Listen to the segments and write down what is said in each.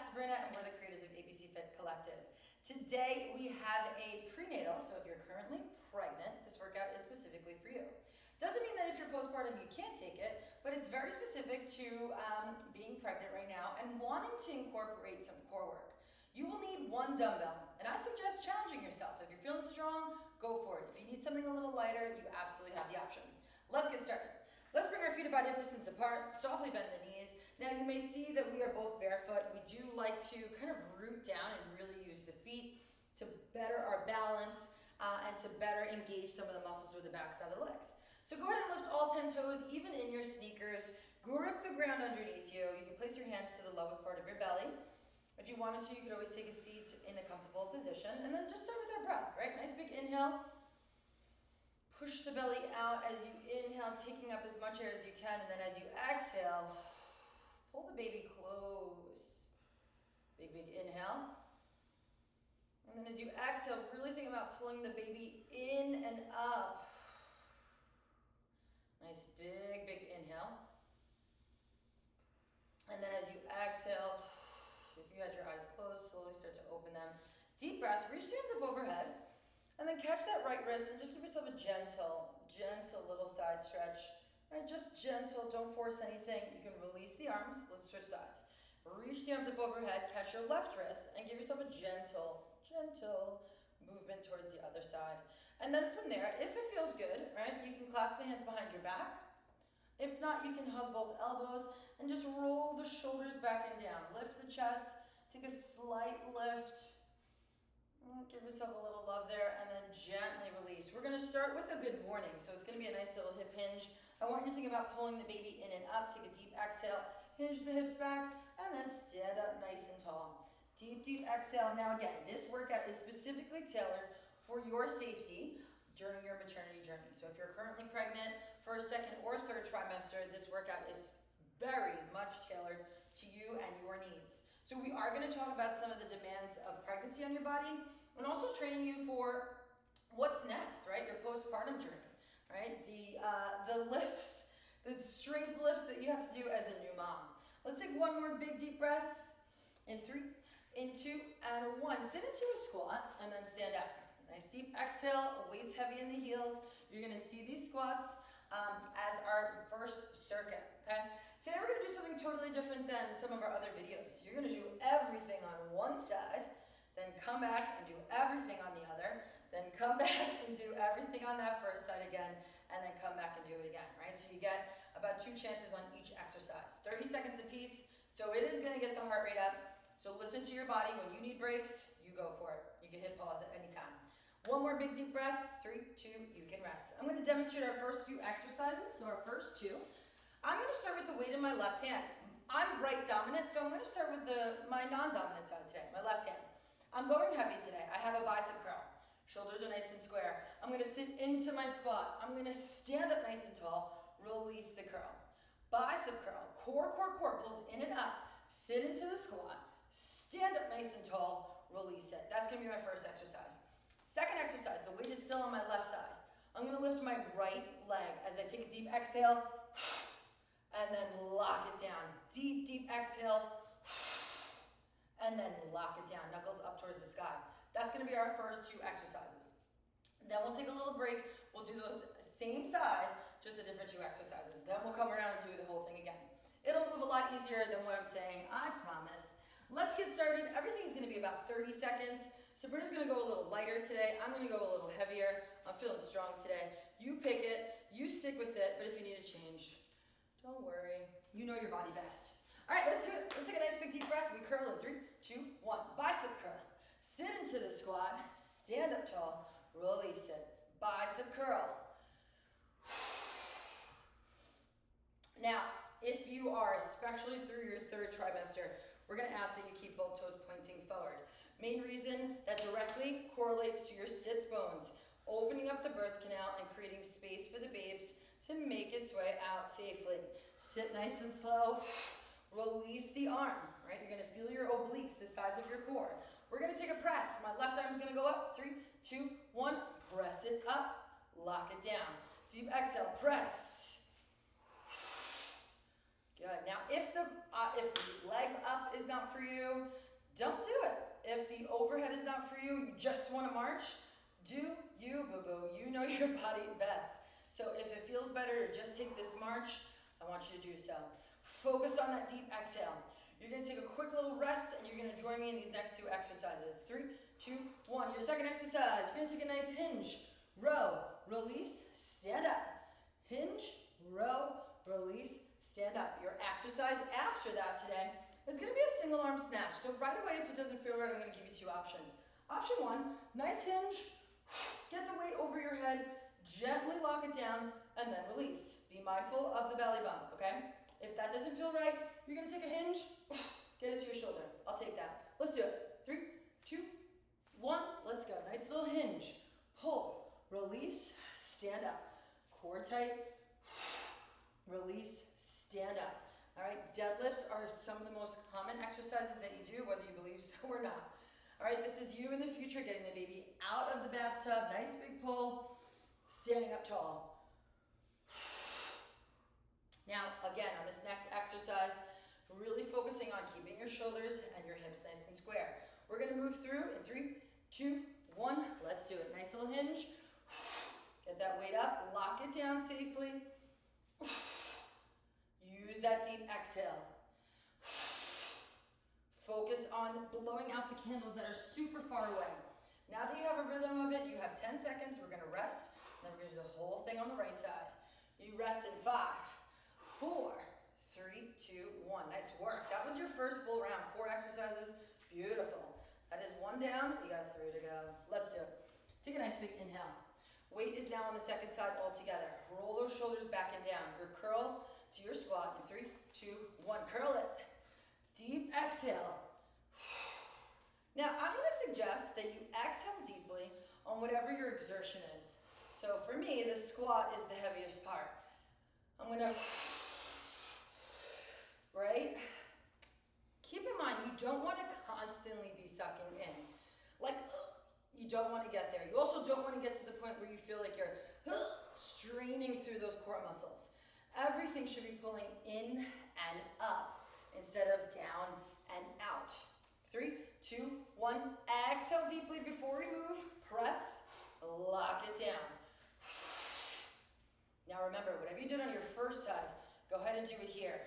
It's Sabrina, and we're the creators of ABC Fit Collective. Today we have a prenatal, so if you're currently pregnant, this workout is specifically for you. Doesn't mean that if you're postpartum you can't take it, but it's very specific to being pregnant right now and wanting to incorporate some core work. You will need one dumbbell, and I suggest challenging yourself. If you're feeling strong, go for it. If you need something a little lighter, you absolutely have the option. Let's get started. Let's bring our feet about hip distance apart, softly bend the knees. Now you may see that we are both barefoot. We do like to kind of root down and really use the feet to better our balance and to better engage some of the muscles through the backside of the legs. So go ahead and lift all 10 toes, even in your sneakers. Grip the ground underneath you. You can place your hands to the lowest part of your belly. If you wanted to, you could always take a seat in a comfortable position. And then just start with our breath, right? Nice big inhale. Push the belly out as you inhale, taking up as much air as you can. And then as you exhale, pull the baby close. Big, big inhale. And then as you exhale, really think about pulling the baby in and up. Nice big, big inhale. And then as you exhale, if you had your eyes closed, slowly start to open them. Deep breath, reach the hands up overhead. And then catch that right wrist and just give yourself a gentle little side stretch. Right, just gentle, don't force anything. You can release the arms, let's switch sides. Reach the arms up overhead, catch your left wrist, and give yourself a gentle movement towards the other side. And then from there, if it feels good, right, you can clasp the hands behind your back. If not, you can hug both elbows and just roll the shoulders back and down. Lift the chest, take a slight lift. Give yourself a little love there, and then gently release. We're gonna start with a good morning, so it's gonna be a nice little hip hinge. I want you to think about pulling the baby in and up. Take a deep exhale, hinge the hips back, and then stand up nice and tall. Deep, deep exhale. Now again, this workout is specifically tailored for your safety during your maternity journey. So if you're currently pregnant, first, second, or third trimester, this workout is very much tailored to you and your needs. So we are going to talk about some of the demands of pregnancy on your body and also training you for what's next, right? Your postpartum journey, right? The lifts, the strength lifts that you have to do as a new mom. Let's take one more big deep breath. In 3, in 2, and 1. Sit into a squat and then stand up. Nice deep exhale, weights heavy in the heels. You're going to see these squats as our first circuit, okay? Today we're gonna do something totally different than some of our other videos. You're gonna do everything on one side, then come back and do everything on the other, then come back and do everything on that first side again, and then come back and do it again, right? So you get about 2 chances on each exercise. 30 seconds apiece, so it is gonna get the heart rate up. So listen to your body. When you need breaks, you go for it. You can hit pause at any time. One more big deep breath, 3, 2, you can rest. I'm gonna demonstrate our first few exercises, so our first 2. I'm gonna start with the weight in my left hand. I'm right dominant, so I'm gonna start with my non-dominant side today, my left hand. I'm going heavy today. I have a bicep curl. Shoulders are nice and square. I'm gonna sit into my squat. I'm gonna stand up nice and tall, release the curl. Bicep curl, core pulls in and up. Sit into the squat, stand up nice and tall, release it. That's gonna be my first exercise. Second exercise, the weight is still on my left side. I'm gonna lift my right leg as I take a deep exhale and then lock it down. Deep, deep exhale and then lock it down. Knuckles up towards the sky. That's gonna be our first 2 exercises. Then we'll take a little break. We'll do those same side, just a different 2 exercises. Then we'll come around and do the whole thing again. It'll move a lot easier than what I'm saying, I promise. Let's get started. Everything is gonna be about 30 seconds. Sabrina's gonna go a little lighter today. I'm gonna go a little heavier. I'm feeling strong today. You pick it, you stick with it, but if you need a change, don't worry. You know your body best. All right, let's do it. Let's take a nice big deep breath. We curl in 3, 2, 1. Bicep curl. Sit into the squat, stand up tall, release it. Bicep curl. Now, if you are, especially through your 3rd trimester, we're gonna ask that you keep both toes pointing forward. Main reason that directly correlates to your sits bones, opening up the birth canal and creating space for the babes to make its way out safely. Sit nice and slow, release the arm, right? You're gonna feel your obliques, the sides of your core. We're gonna take a press. My left arm's gonna go up, 3, 2, 1, press it up, lock it down. Deep exhale, press. Good. Now, if the leg up is not for you, don't do it. If the overhead is not for you, you just want to march, do you, boo-boo. You know your body best. So if it feels better to just take this march, I want you to do so. Focus on that deep exhale. You're going to take a quick little rest, and you're going to join me in these next two exercises. 3, 2, 1. Your second exercise, you're going to take a nice hinge, row, release, stand up. Hinge, row, release, stand up. Your exercise after that today is going to be a single arm snatch. So right away, if it doesn't feel right, I'm going to give you two options. Option 1, nice hinge, get the weight over your head, gently lock it down, and then release. Be mindful of the belly bump, okay? If that doesn't feel right, you're going to take a hinge, get it to your shoulder. I'll take that. Let's do it. 3, 2, 1, let's go. Nice little hinge. Pull, release, stand up. Core tight, release, stand up. All right, deadlifts are some of the most common exercises that you do, whether you believe so or not. All right, this is you in the future getting the baby out of the bathtub. Nice big pull, standing up tall. Now, again, on this next exercise, really focusing on keeping your shoulders and your hips nice and square. We're gonna move through in 3, 2, 1. Let's do it. Nice little hinge. Get that weight up, lock it down safely. Use that deep exhale. Focus on blowing out the candles that are super far away. Now that you have a rhythm of it, you have 10 seconds. We're gonna rest, and then we're gonna do the whole thing on the right side. You rest in 5, 4, 3, 2, 1. Nice work. That was your first full round. 4 exercises. Beautiful. That is 1 down. You got 3 to go. Let's do it. Take a nice big inhale. Weight is now on the second side all together. Roll those shoulders back and down. Your curl to your squat in 3, 2, 1. Curl it. Deep exhale. Now, I'm going to suggest that you exhale deeply on whatever your exertion is. So for me, the squat is the heaviest part. I'm going to, right? Keep in mind, you don't want to constantly be sucking in. Like, you don't want to get there. You also don't want to get to the point where you feel like you're straining through those core muscles. Everything should be pulling in and up instead of down and out. 3, 2, 1. Exhale deeply before we move. Press, lock it down. Now remember, whatever you did on your first side, go ahead and do it here.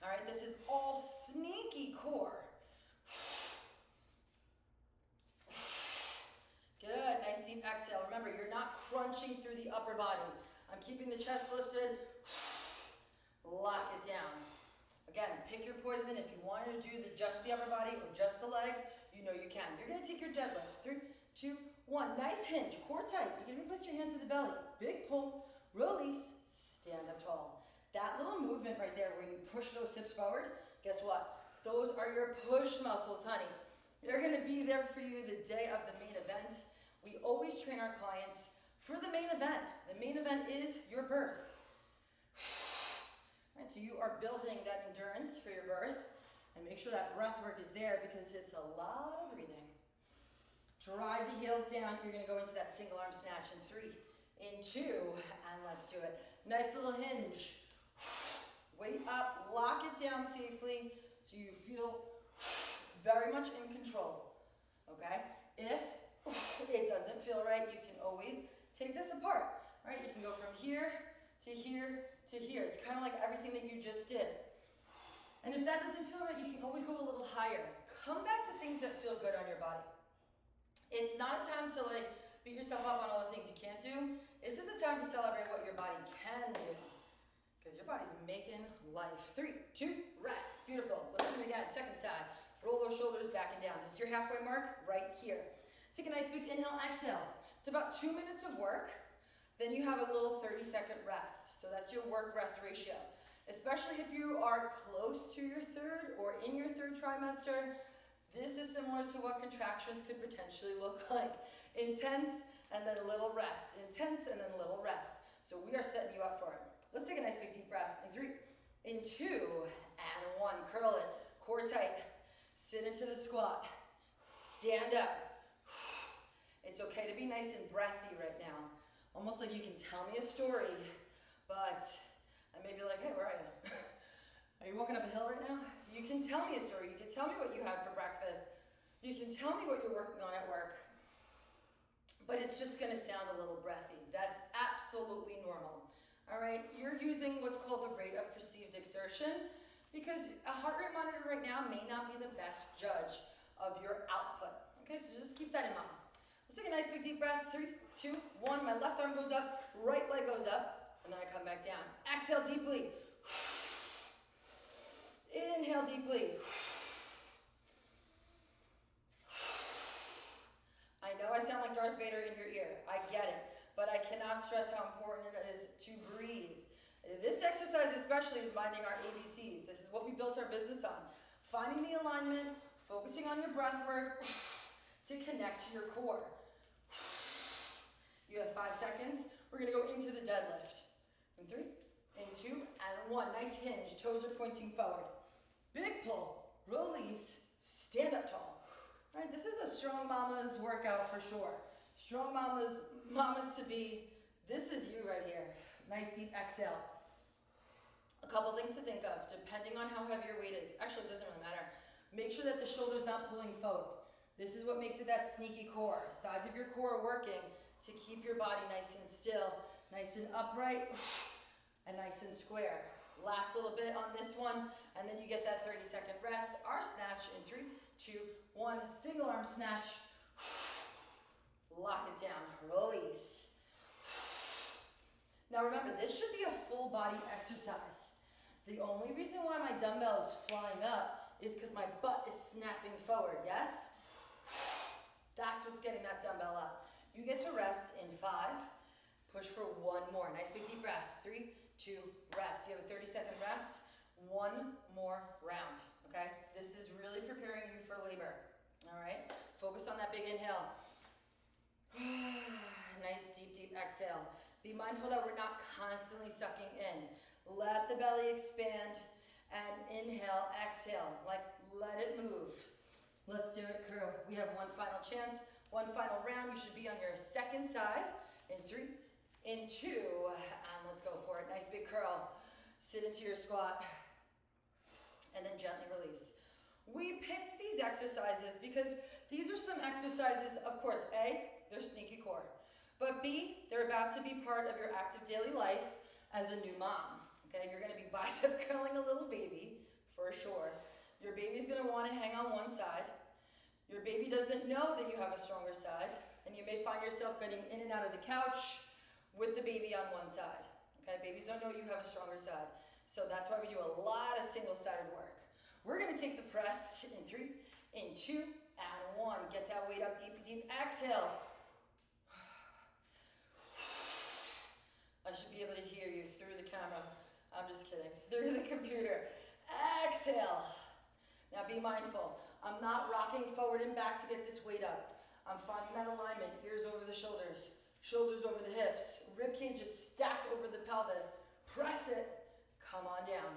All right, this is all sneaky core. Good, nice deep exhale. Remember, you're not crunching through the upper body. I'm keeping the chest lifted. Lock it down. Again, pick your poison. If you wanted to do just the upper body or just the legs, you know you can. You're gonna take your deadlift. 3, 2, 1. Nice hinge, core tight. You can even place your hand to the belly. Big pull, release, stand up tall. That little movement right there where you push those hips forward, guess what? Those are your push muscles, honey. They're gonna be there for you the day of the main event. We always train our clients for the main event. The main event is your birth. All right, so you are building that endurance for your birth, and make sure that breath work is there because it's a lot of breathing. Drive the heels down. You're gonna go into that single arm snatch in 3, in 2, and let's do it. Nice little hinge. Weight up, lock it down safely so you feel very much in control, okay? If it doesn't feel right, you can always take this apart, right? You can go from here to here to here. It's kind of like everything that you just did. And if that doesn't feel right, you can always go a little higher. Come back to things that feel good on your body. It's not a time to like beat yourself up on all the things you can't do. This is a time to celebrate what your body can do. Because your body's making life. 3, 2, rest. Beautiful. Let's do it again. Second side. Roll those shoulders back and down. This is your halfway mark right here. Take a nice big inhale, exhale. It's about 2 minutes of work. Then you have a little 30-second rest. So that's your work-rest ratio. Especially if you are close to your third or in your third trimester, this is similar to what contractions could potentially look like. Intense and then a little rest. Intense and then a little rest. So we are setting you up for it. Let's take a nice big deep breath. In 3, in 2, and 1. Curl it. Core tight. Sit into the squat. Stand up. It's okay to be nice and breathy right now. Almost like you can tell me a story, but I may be like, hey, where are you? Are you walking up a hill right now? You can tell me a story. You can tell me what you had for breakfast, You can tell me what you're working on at work, but it's just gonna sound a little breathy. That's absolutely normal. All right, you're using what's called the rate of perceived exertion because a heart rate monitor right now may not be the best judge of your output. Okay, so just keep that in mind. Let's take a nice big deep breath. 3, 2, 1. My left arm goes up, right leg goes up, and then I come back down. Exhale deeply. Inhale deeply. I know I sound like Darth Vader in your ear. I get it. But I cannot stress how important it is to breathe. This exercise especially is minding our ABCs. This is what we built our business on. Finding the alignment, focusing on your breath work to connect to your core. You have 5 seconds. We're gonna go into the deadlift. In 3, in 2, and 1. Nice hinge, toes are pointing forward. Big pull, release, stand up tall. All right, this is a strong mama's workout for sure. Strong mamas to be, this is you right here. Nice deep exhale. A couple things to think of, depending on how heavy your weight is. Actually, it doesn't really matter. Make sure that the shoulder's not pulling forward. This is what makes it that sneaky core. Sides of your core are working to keep your body nice and still, nice and upright, and nice and square. Last little bit on this one, and then you get that 30-second rest. Arm snatch in 3, 2, 1. Single arm snatch. Lock it down, release. Now remember, this should be a full body exercise. The only reason why my dumbbell is flying up is because my butt is snapping forward, yes? That's what's getting that dumbbell up. You get to rest in 5, push for 1 more. Nice big deep breath, 3, 2, rest. You have a 30-second rest, 1 more round, okay? This is really preparing you for labor, all right? Focus on that big inhale. Nice deep, deep exhale. Be mindful that we're not constantly sucking in. Let the belly expand and inhale, exhale, like let it move. Let's do it, crew. We have 1 final chance, 1 final round. You should be on your second side in 3, in 2, and let's go for it. Nice big curl. Sit into your squat and then gently release. We picked these exercises because these are some exercises, of course, A, they're sneaky core. But B, they're about to be part of your active daily life as a new mom. Okay, you're gonna be bicep curling a little baby, for sure. Your baby's gonna wanna hang on one side. Your baby doesn't know that you have a stronger side, and you may find yourself getting in and out of the couch with the baby on one side. Okay, babies don't know you have a stronger side. So that's why we do a lot of single-sided work. We're gonna take the press in 3, in 2, and 1. Get that weight up, deep, deep, exhale. I should be able to hear you through the camera. I'm just kidding. Through the computer. Exhale. Now be mindful. I'm not rocking forward and back to get this weight up. I'm finding that alignment. Ears over the shoulders. Shoulders over the hips. Rib cage is stacked over the pelvis. Press it. Come on down.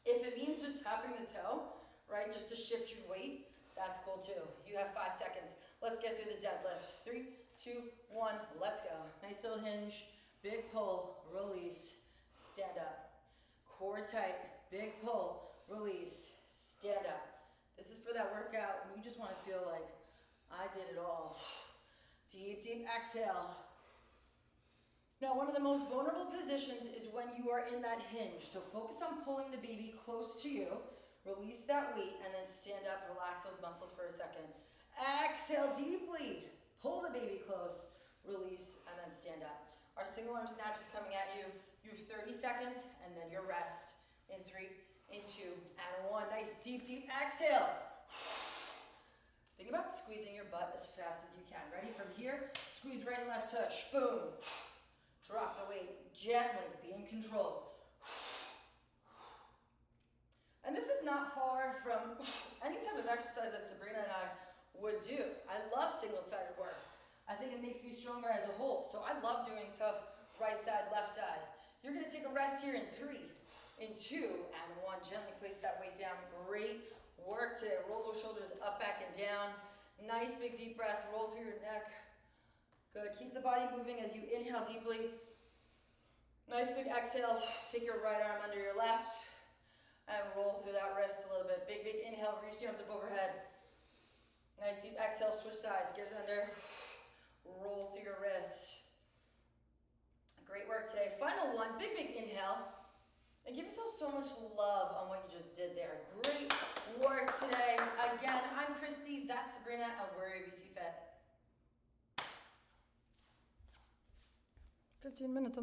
If it means just tapping the toe, right, just to shift your weight, that's cool too. You have 5 seconds. Let's get through the deadlift. 3, 2, 1, let's go. Nice little hinge. Big pull, release, stand up. Core tight, big pull, release, stand up. This is for that workout when you just want to feel like, I did it all. Deep, deep exhale. Now, one of the most vulnerable positions is when you are in that hinge. So focus on pulling the baby close to you, release that weight, and then stand up, relax those muscles for a second. Exhale deeply, pull the baby close, release, and then stand up. Our single arm snatch is coming at you. You have 30 seconds and then your rest in 3, in 2, and 1. Nice deep, deep exhale. Think about squeezing your butt as fast as you can. Ready? From here, squeeze right and left tush. Boom. Drop the weight gently. Be in control. And this is not far from any type of exercise that Sabrina and I would do. I love single-sided work. I think it makes me stronger as a whole. So I love doing stuff right side, left side. You're gonna take a rest here in 3, in 2, and 1. Gently place that weight down. Great work today. Roll those shoulders up, back, and down. Nice big deep breath. Roll through your neck. Good. Keep the body moving as you inhale deeply. Nice big exhale. Take your right arm under your left and roll through that wrist a little bit. Big, big inhale. Reach the arms up overhead. Nice deep exhale, switch sides, get it under. Roll through your wrist. Great work today. Final one, big inhale. And give yourself so much love on what you just did there. Great work today. Again, I'm Christy, that's Sabrina, and we're ABC Fit. 15 minutes on